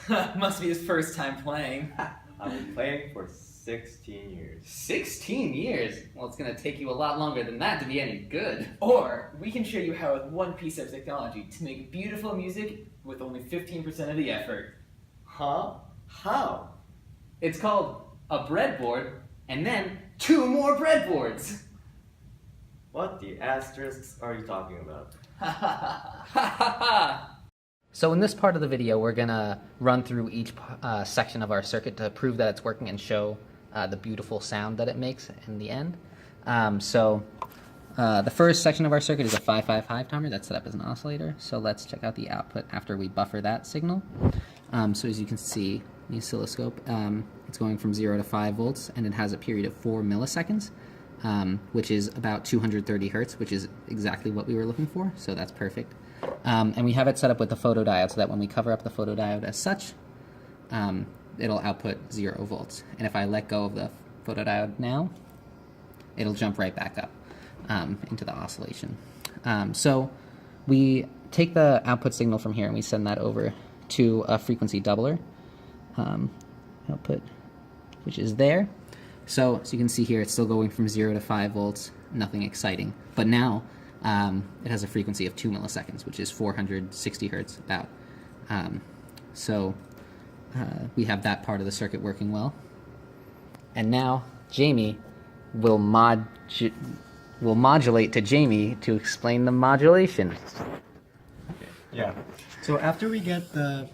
Must be his first time playing. I've been playing for 16 years. 16 years? Well, it's going to take you a lot longer than that to be any good. Or we can show you how with one piece of technology to make beautiful music with only 15% of the effort. Huh? How? It's called a breadboard, and then 2 more breadboards. What the asterisks are you talking about? So in this part of the video, we're gonna run through each section of our circuit to prove that it's working and show the beautiful sound that it makes in the end. The first section of our circuit is a 555 timer that's set up as an oscillator. So let's check out the output after we buffer that signal. So as you can see, the oscilloscope, it's going from 0 to 5 volts, and it has a period of 4 milliseconds. Which is about 230 hertz, which is exactly what we were looking for, so that's perfect. And we have it set up with the photodiode so that when we cover up the photodiode as such, it'll output 0 volts. And if I let go of the photodiode now, it'll jump right back up into the oscillation. So we take the output signal from here and we send that over to a frequency doubler output, which is there. So as you can see here, it's still going from 0 to 5 volts, nothing exciting. But now it has a frequency of 2 milliseconds, which is 460 hertz about. We have that part of the circuit working well. And now Jamie will modulate to Jamie to explain the modulation. Yeah. So after we get the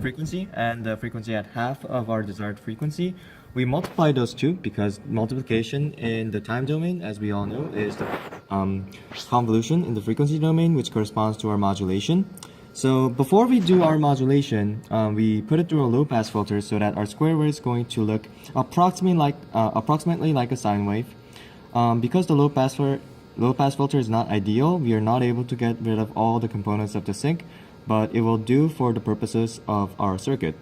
frequency and the frequency at half of our desired frequency, we multiply those two because multiplication in the time domain, as we all know, is the convolution in the frequency domain, which corresponds to our modulation. So before we do our modulation, we put it through a low-pass filter so that our square wave is going to look approximately like a sine wave. Because the low-pass filter is not ideal, we are not able to get rid of all the components of the sink, but it will do for the purposes of our circuit.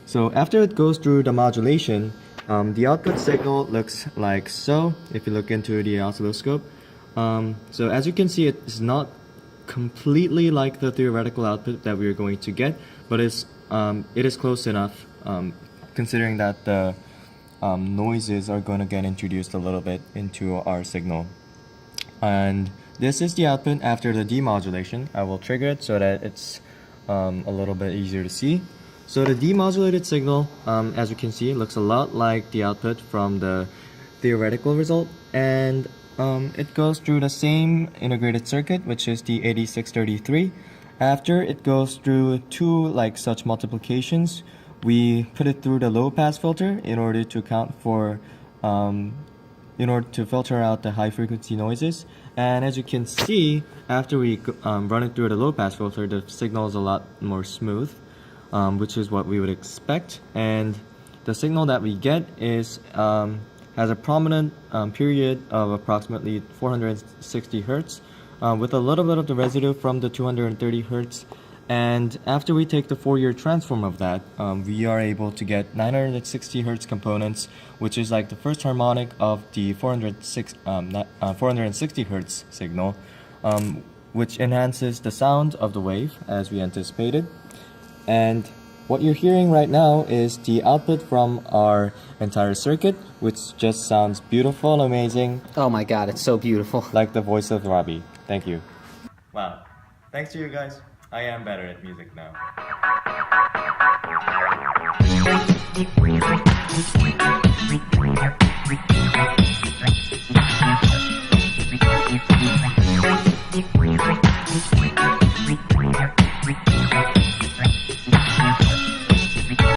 So after it goes through the modulation, the output signal looks like so, if you look into the oscilloscope. So as you can see, it is not completely like the theoretical output that we are going to get, but it is close enough, considering that the noises are going to get introduced a little bit into our signal. And this is the output after the demodulation. I will trigger it so that it's a little bit easier to see. So the demodulated signal, as you can see, looks a lot like the output from the theoretical result, and it goes through the same integrated circuit, which is the 8633. After it goes through 2 like such multiplications, we put it through the low-pass filter in order to account for, in order to filter out the high-frequency noises. And as you can see, after we run it through the low-pass filter, the signal is a lot more smooth. Which is what we would expect, and the signal that we get is has a prominent period of approximately 460 hertz, with a little bit of the residue from the 230 hertz. And after we take the Fourier transform of that, we are able to get 960 hertz components, which is like the first harmonic of the 460 hertz signal, which enhances the sound of the wave as we anticipated. And what you're hearing right now is the output from our entire circuit, which just sounds beautiful and amazing. Oh my god, it's so beautiful. Like the voice of Robbie. Thank you. Wow. Thanks to you guys. I am better at music now.